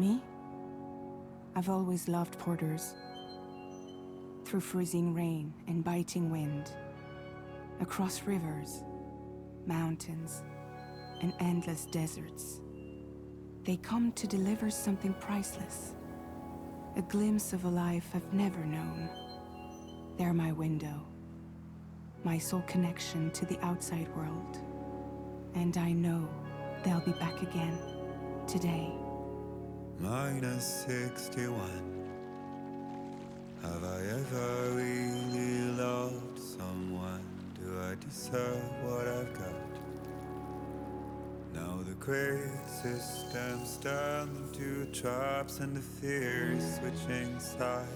Me? I've always loved porters. Through freezing rain and biting wind, across rivers, mountains, and endless deserts, they come to deliver something priceless, a glimpse of a life I've never known. They're my window, my sole connection to the outside world. And I know they'll be back again, today. Minus 61. Have I ever really loved someone? Do I deserve what I've got? Now the great systems turn into traps and the fear is switching sides.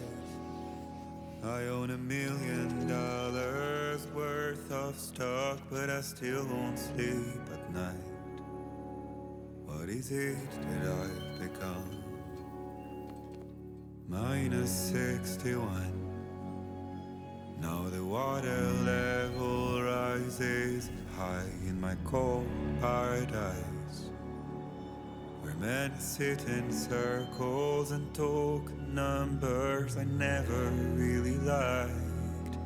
I own $1 million worth of stock, but I still won't sleep at night. What is it that I've become? Minus 61. Now the water level rises high in my cold paradise, where men sit in circles and talk numbers I never really liked.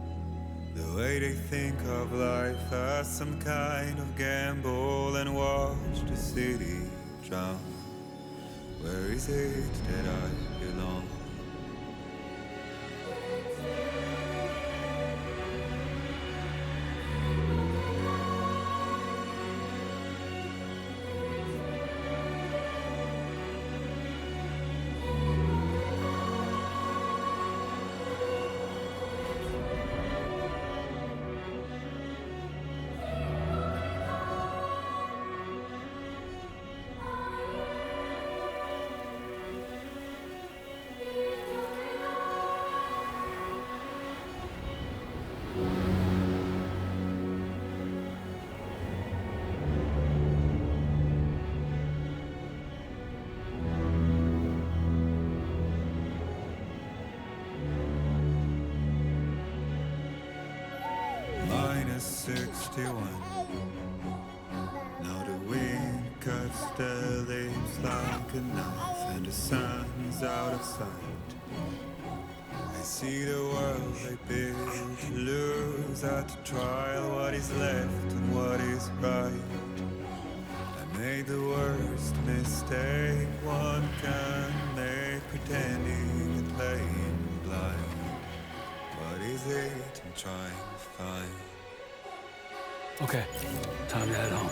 The way they think of life as some kind of gamble and watch the city drown. Where is it that I belong? Minus 61. Now the wind cuts the leaves like a knife, and the sun's out of sight. I see the world they build to lose at the trial, what is left and what is right. I made the worst mistake one can make, pretending and playing blind. What is it I'm trying to find? Okay, time to head home.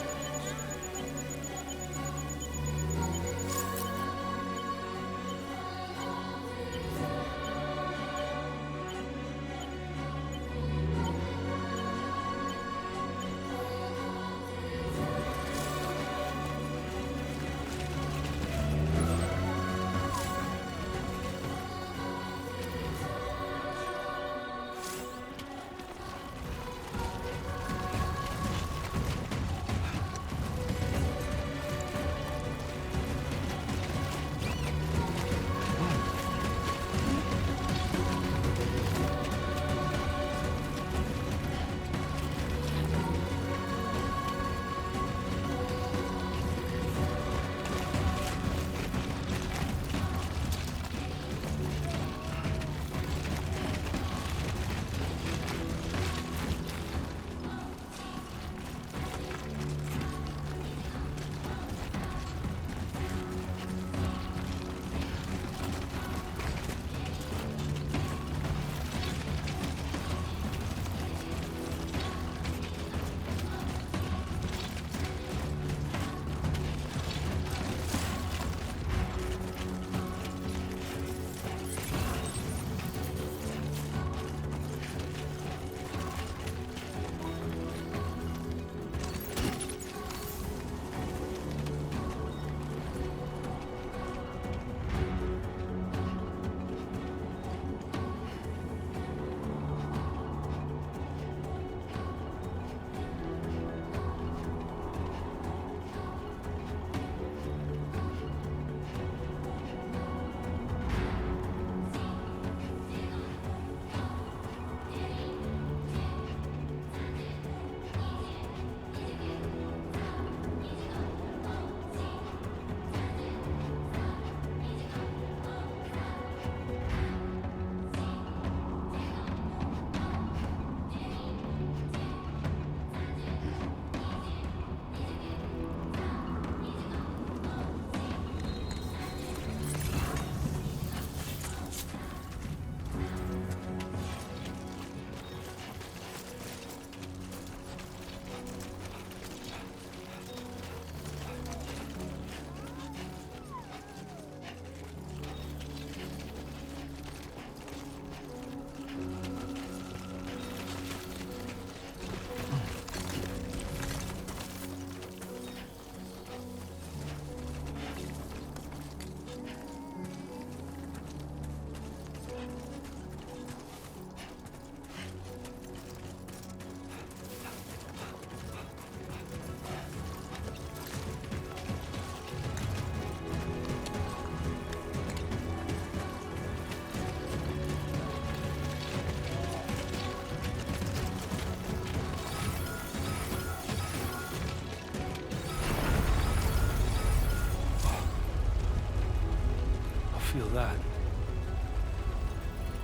feel that.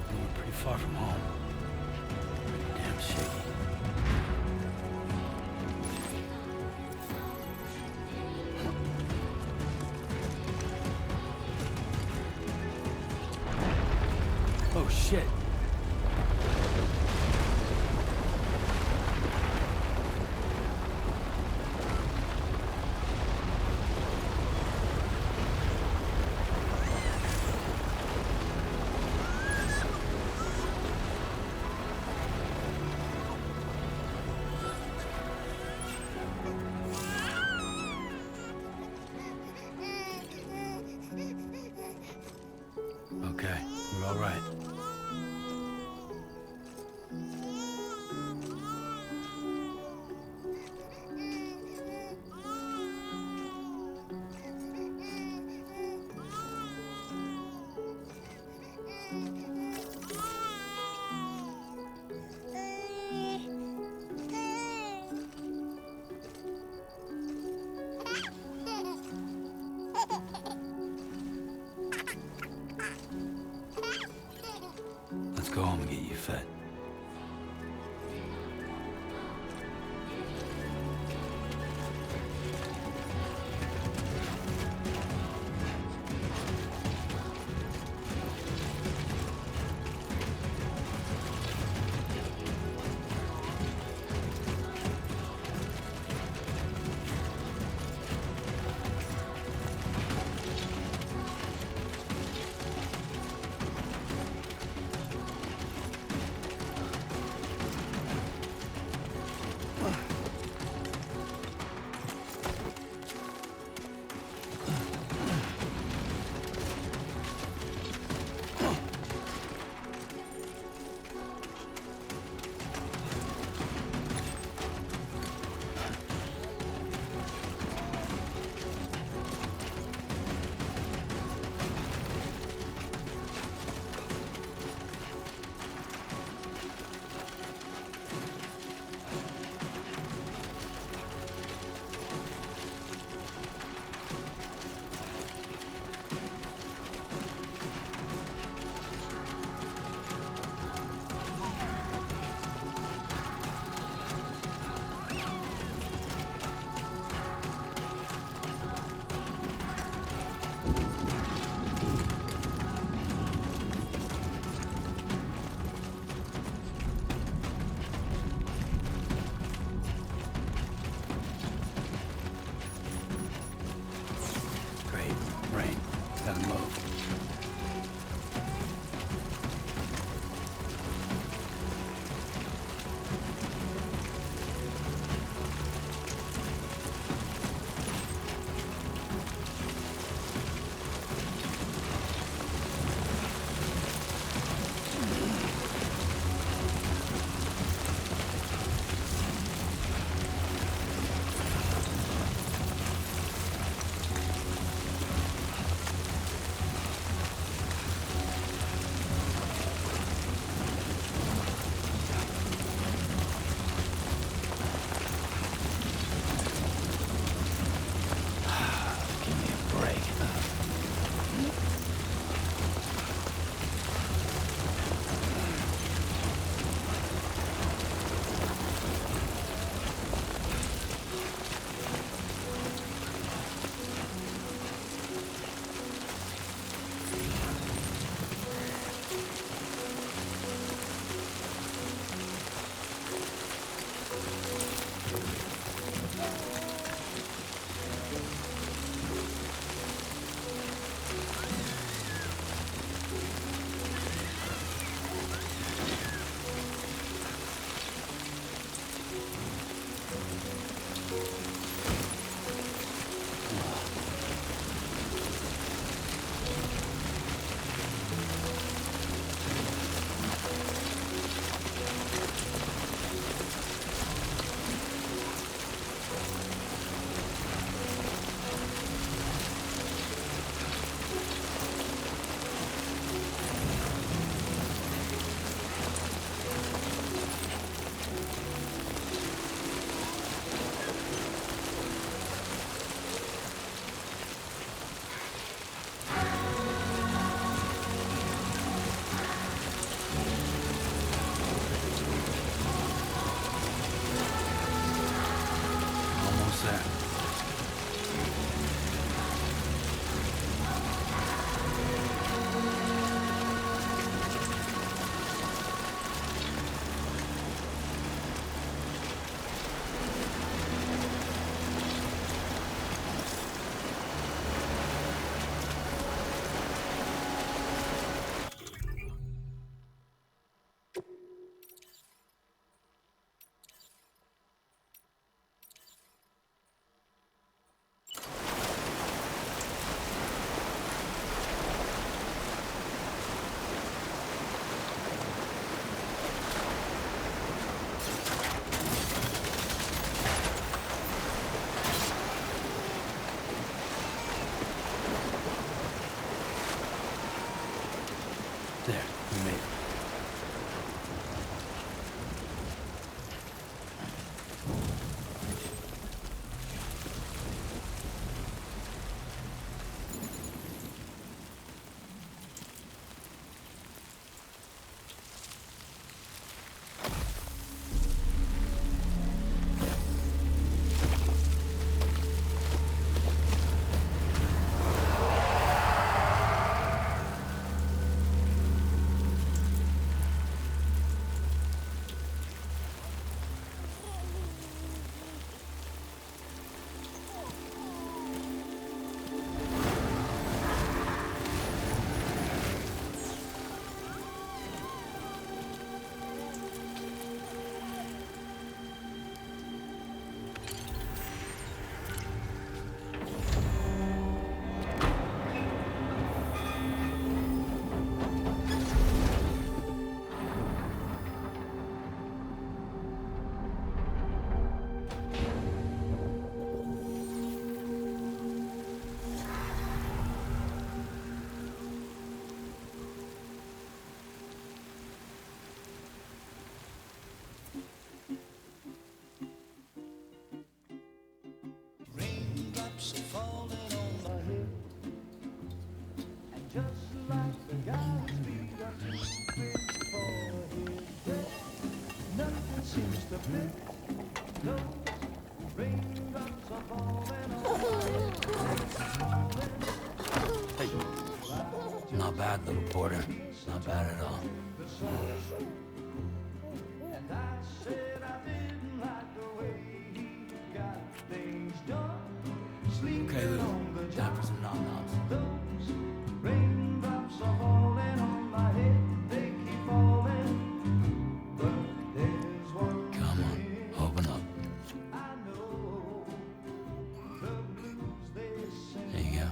And we're pretty far from home. Pretty damn shaky. Oh, shit. Okay, we're all right. Hey. Not bad, little Porter. Not bad at all. Okay, Lou. Time for some nom-noms. Come on, open up. There you go.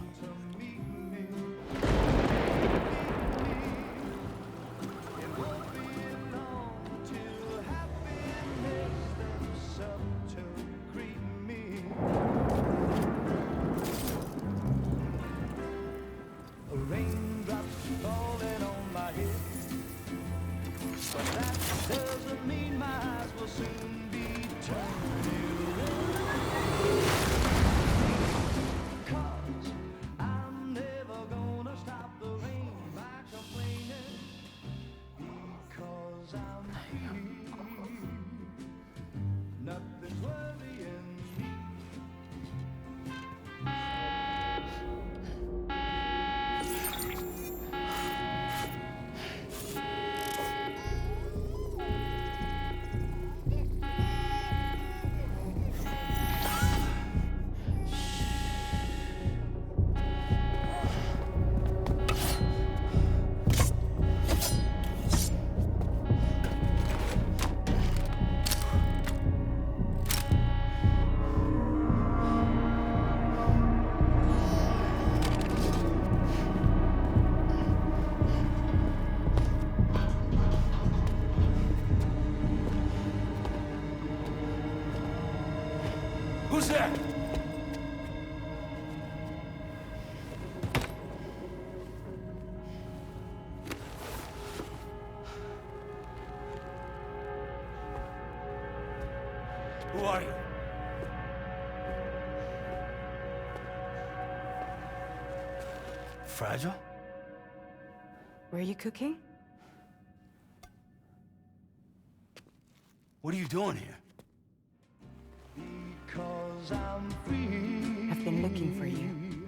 Who's there? Who are you? Fragile? Were you cooking? What are you doing here? I've been looking for you.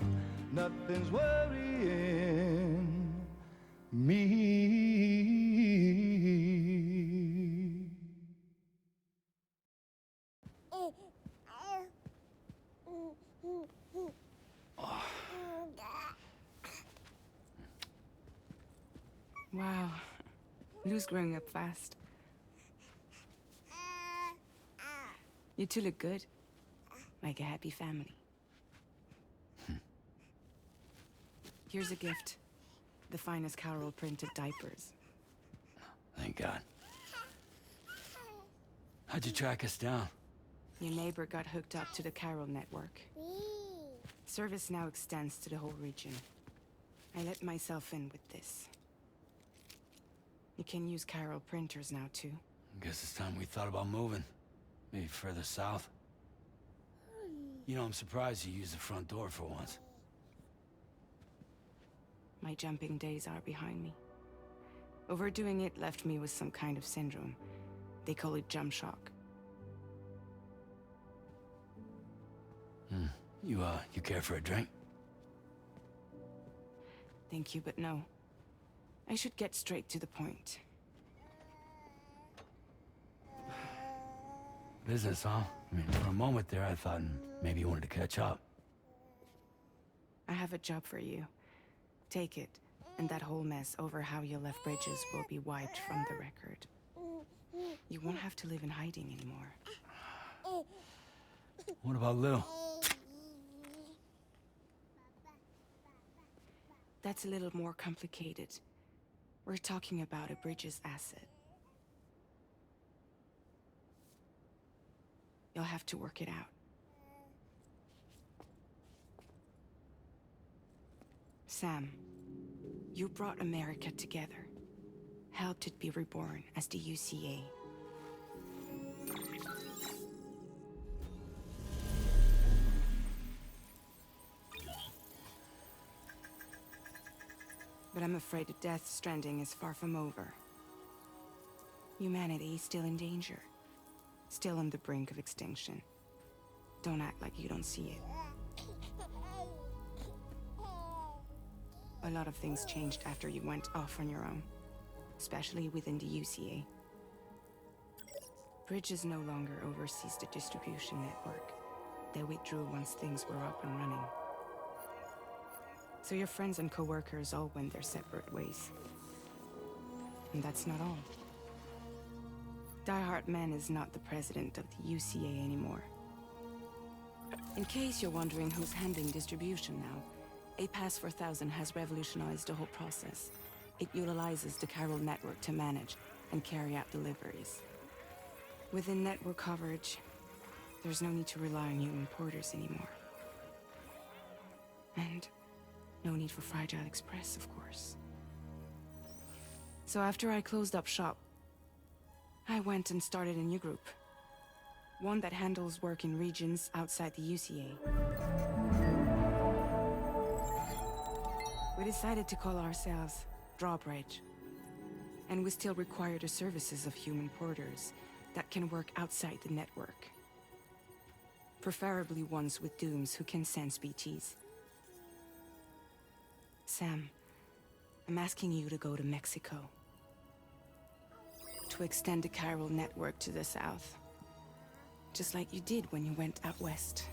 Nothing's worrying me. Wow. Lou's growing up fast. You two look good. Like a happy family. Here's a gift. The finest Carol printed diapers. Thank God. How'd you track us down? Your neighbor got hooked up to the Carol network. Service now extends to the whole region. I let myself in with this. You can use Carol printers now too. Guess it's time we thought about moving. Maybe further south. You know, I'm surprised you used the front door for once. My jumping days are behind me. Overdoing it left me with some kind of syndrome. They call it jump shock. You care for a drink? Thank you, but no. I should get straight to the point. Business, huh? I mean, for a moment there, I thought maybe you wanted to catch up. I have a job for you. Take it, and that whole mess over how you left Bridges will be wiped from the record. You won't have to live in hiding anymore. What about Lil? That's a little more complicated. We're talking about a Bridges asset. You'll have to work it out. Sam, you brought America together. Helped it be reborn as the UCA. But I'm afraid the Death Stranding is far from over. Humanity is still in danger. still on the brink of extinction. Don't act like you don't see it. A lot of things changed after you went off on your own, especially within the UCA. Bridges no longer oversees the distribution network. They withdrew once things were up and running. So your friends and co-workers all went their separate ways. And that's not all. Die Hartman is not the president of the UCA anymore. In case you're wondering who's handling distribution now, A Pass 4000 has revolutionized the whole process. It utilizes the chiral network to manage and carry out deliveries. Within network coverage, there's no need to rely on human porters anymore. And no need for Fragile Express, of course. So after I closed up shop, I went and started a new group. One that handles work in regions outside the UCA. We decided to call ourselves Drawbridge. And we still require the services of human porters that can work outside the network. Preferably ones with dooms who can sense BTs. Sam, I'm asking you to go to Mexico. To extend the chiral network to the south. Just like you did when you went out west.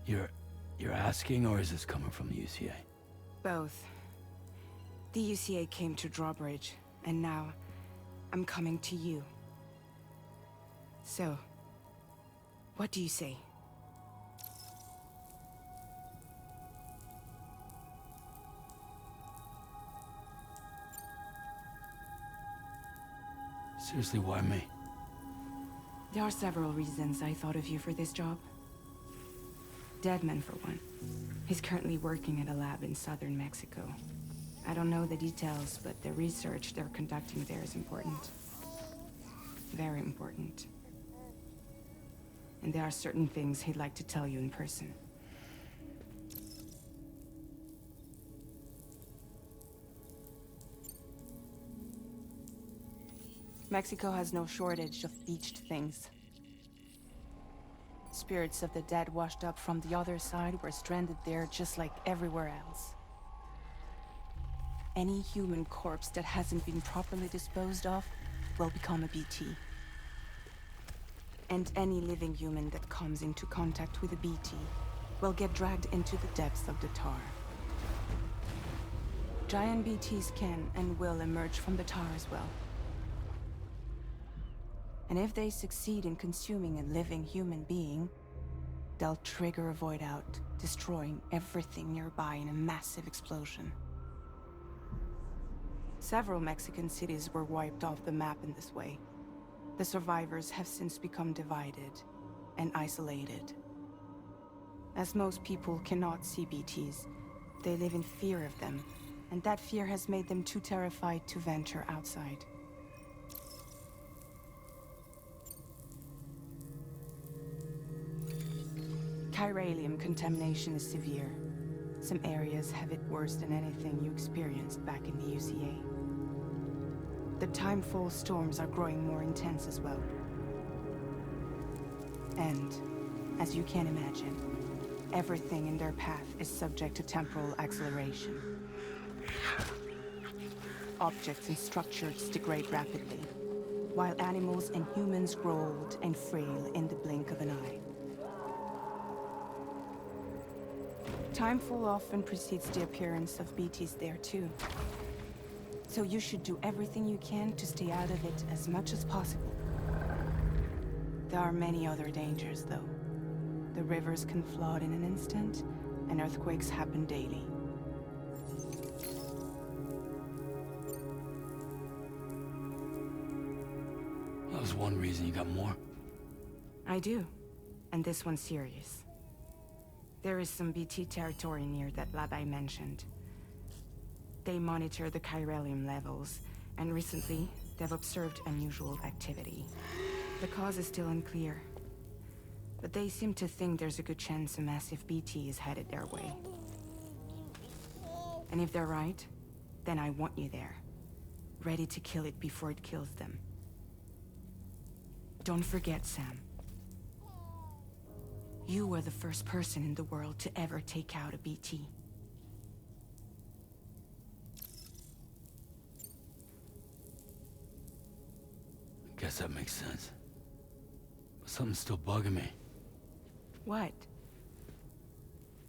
You're asking, or is this coming from the UCA? Both. The UCA came to Drawbridge, and now I'm coming to you. So, what do you say? Seriously, why me? There are several reasons I thought of you for this job. Deadman, for one. He's currently working at a lab in southern Mexico. I don't know the details, but the research they're conducting there is important. Very important. And there are certain things he'd like to tell you in person. Mexico has no shortage of beached things. Spirits of the dead washed up from the other side were stranded there just like everywhere else. Any human corpse that hasn't been properly disposed of will become a BT. And any living human that comes into contact with a BT will get dragged into the depths of the tar. Giant BTs can and will emerge from the tar as well. And if they succeed in consuming a living human being, they'll trigger a void out, destroying everything nearby in a massive explosion. Several Mexican cities were wiped off the map in this way. The survivors have since become divided and isolated. As most people cannot see BTs, they live in fear of them, and that fear has made them too terrified to venture outside. Chiralium contamination is severe. Some areas have it worse than anything you experienced back in the UCA. The timefall storms are growing more intense as well. And, as you can imagine, everything in their path is subject to temporal acceleration. Objects and structures degrade rapidly, while animals and humans grow old and frail in the blink of an eye. Timefall often precedes the appearance of BTs there too. So you should do everything you can to stay out of it as much as possible. There are many other dangers, though. The rivers can flood in an instant, and earthquakes happen daily. That was one reason. You got more? I do, and this one's serious. There is some BT territory near that lab I mentioned. They monitor the chiralium levels, and recently, they've observed unusual activity. The cause is still unclear, but they seem to think there's a good chance a massive BT is headed their way. And if they're right, then I want you there, ready to kill it before it kills them. Don't forget, Sam. You were the first person in the world to ever take out a BT. Guess that makes sense. But something's still bugging me. What?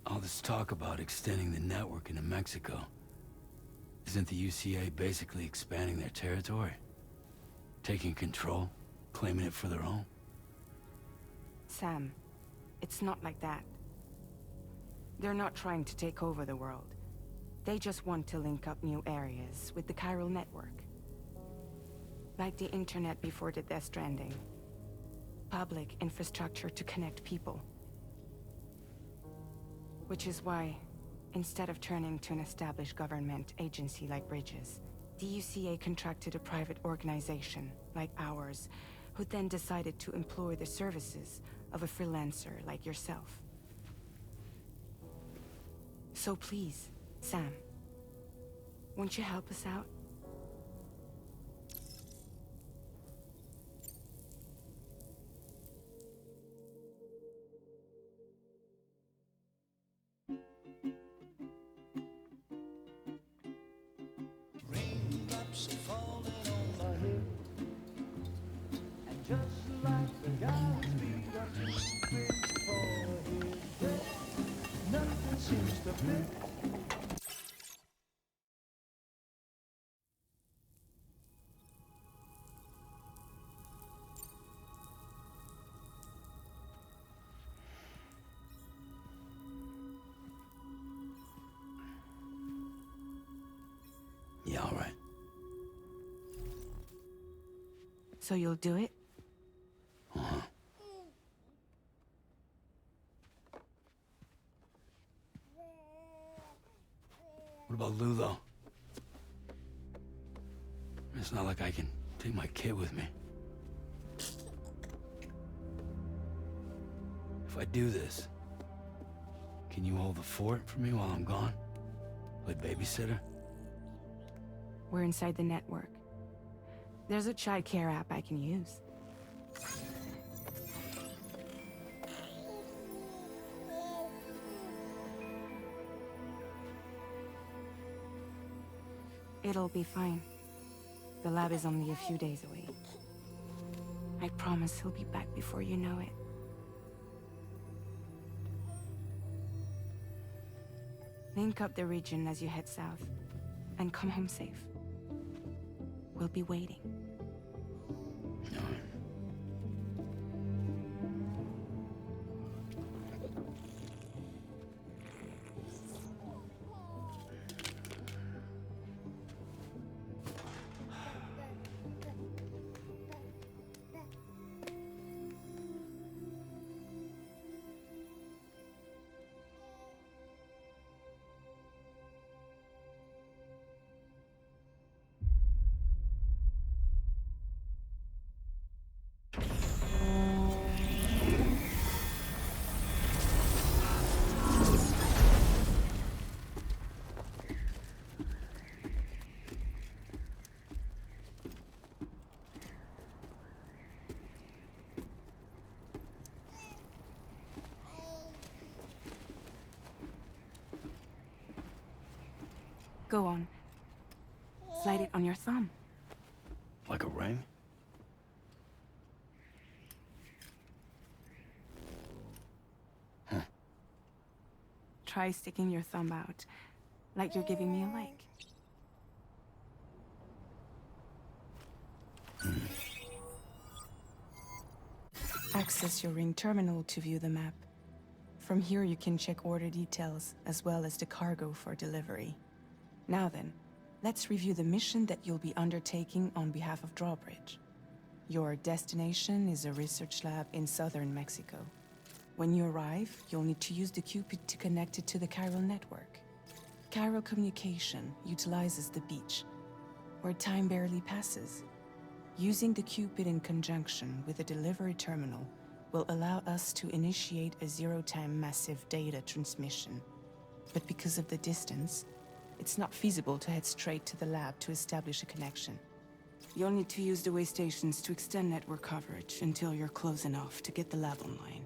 All this talk about extending the network into Mexico. Isn't the UCA basically expanding their territory? Taking control? Claiming it for their own? Sam, it's not like that. They're not trying to take over the world. They just want to link up new areas with the chiral network. Like the internet before the Death Stranding. Public infrastructure to connect people. Which is why, instead of turning to an established government agency like Bridges, the UCA contracted a private organization, like ours, who then decided to employ the services of a freelancer like yourself. So please, Sam, won't you help us out? Raindrops are falling on my head, and just like the guy's feet are too big for his head, nothing seems to fit. Yeah, all right. So you'll do it? Uh-huh. What about Lou, though? It's not like I can take my kid with me. If I do this, can you hold the fort for me while I'm gone? Play babysitter? We're inside the network. There's a child care app I can use. It'll be fine. The lab is only a few days away. I promise he'll be back before you know it. Link up the region as you head south, and come home safe. We'll be waiting. All right. Go on. Slide it on your thumb. Like a ring? Huh. Try sticking your thumb out, like you're giving me a like. Access your ring terminal to view the map. From here you can check order details, as well as the cargo for delivery. Now then, let's review the mission that you'll be undertaking on behalf of Drawbridge. Your destination is a research lab in southern Mexico. When you arrive, you'll need to use the Cupid to connect it to the chiral network. Chiral communication utilizes the beach, where time barely passes. Using the Cupid in conjunction with a delivery terminal will allow us to initiate a zero-time massive data transmission. But because of the distance, it's not feasible to head straight to the lab to establish a connection. You'll need to use the way stations to extend network coverage until you're close enough to get the lab online.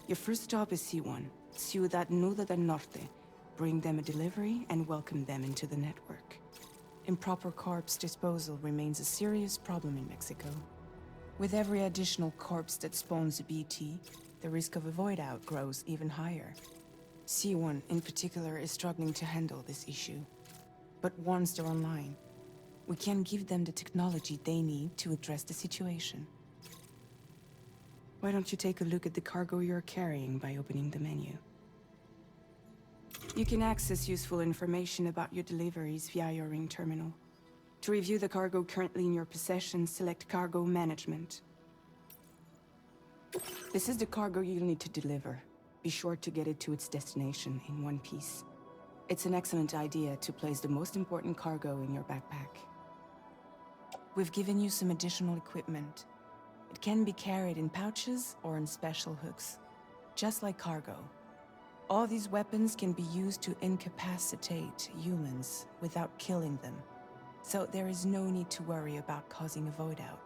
Your first stop is C1, Ciudad Nuda del Norte. Bring them a delivery and welcome them into the network. Improper corpse disposal remains a serious problem in Mexico. With every additional corpse that spawns a BT, the risk of a void out grows even higher. C1 in particular is struggling to handle this issue. But once they're online, we can give them the technology they need to address the situation. Why don't you take a look at the cargo you're carrying by opening the menu? You can access useful information about your deliveries via your ring terminal. To review the cargo currently in your possession, select Cargo Management. This is the cargo you'll need to deliver. Be sure to get it to its destination in one piece. It's an excellent idea to place the most important cargo in your backpack. We've given you some additional equipment. It can be carried in pouches or in special hooks, just like cargo. All these weapons can be used to incapacitate humans without killing them. So there is no need to worry about causing a void out.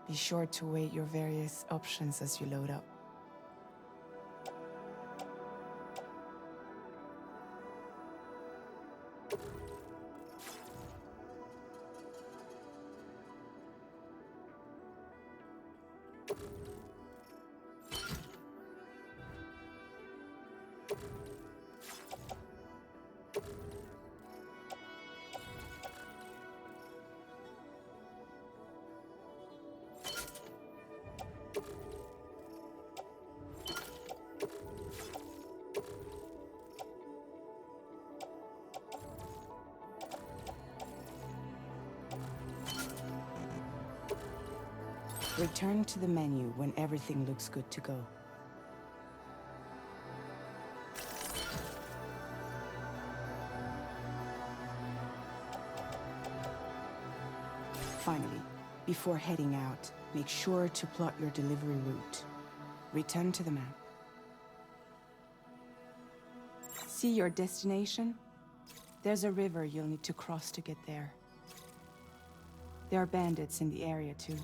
Be sure to weigh your various options as you load up. Return to the menu when everything looks good to go. Finally, before heading out, make sure to plot your delivery route. Return to the map. See your destination? There's a river you'll need to cross to get there. There are bandits in the area too.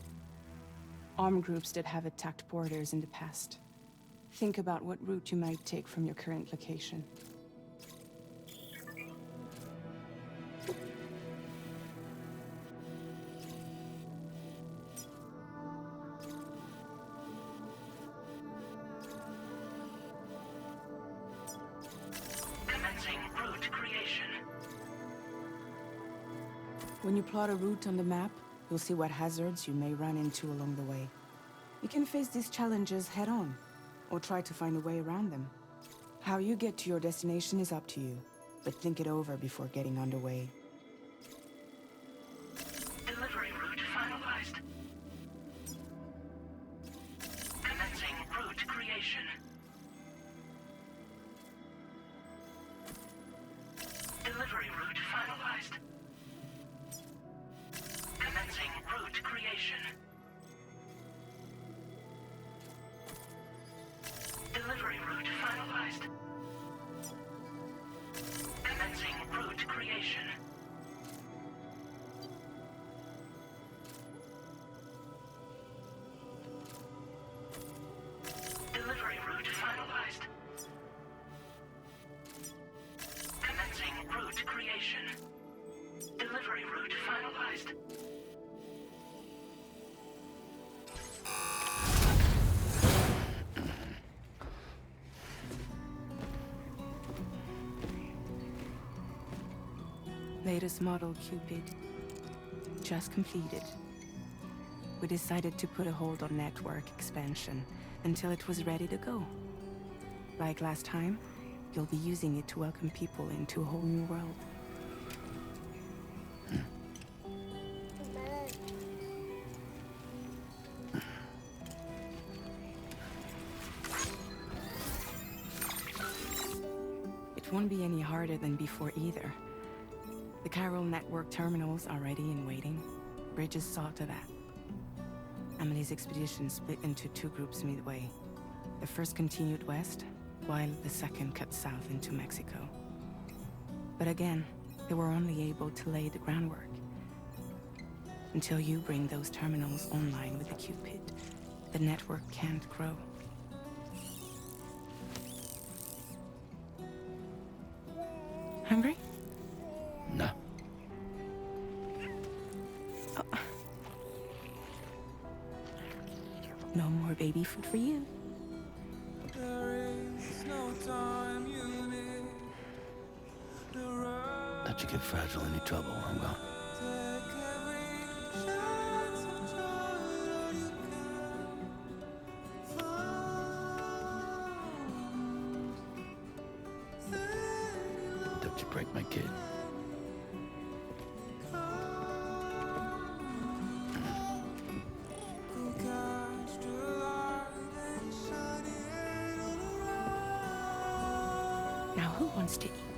Armed groups that have attacked borders in the past. Think about what route you might take from your current location. Commencing route creation. When you plot a route on the map, you'll see what hazards you may run into along the way. You can face these challenges head-on, or try to find a way around them. How you get to your destination is up to you, but think it over before getting underway. Delivery route finalized. Commencing route creation. Delivery route finalized. Commencing route creation. Delivery route finalized. Commencing route creation. Delivery route finalized. Commencing route creation. Delivery route finalized. Latest model Cupid. Just completed. We decided to put a hold on network expansion until it was ready to go. Like last time, you'll be using it to welcome people into a whole new world. It won't be any harder than before either. The Chiral network terminals are ready and waiting. Bridges saw to that. Amelie's expedition split into two groups midway. The first continued west, while the second cut south into Mexico. But again, they were only able to lay the groundwork. Until you bring those terminals online with the Cupid, the network can't grow. Hungry? No. No more baby food for you. Let you get fragile, any trouble, I'm gone. Don't you break my kid. Now who wants to eat?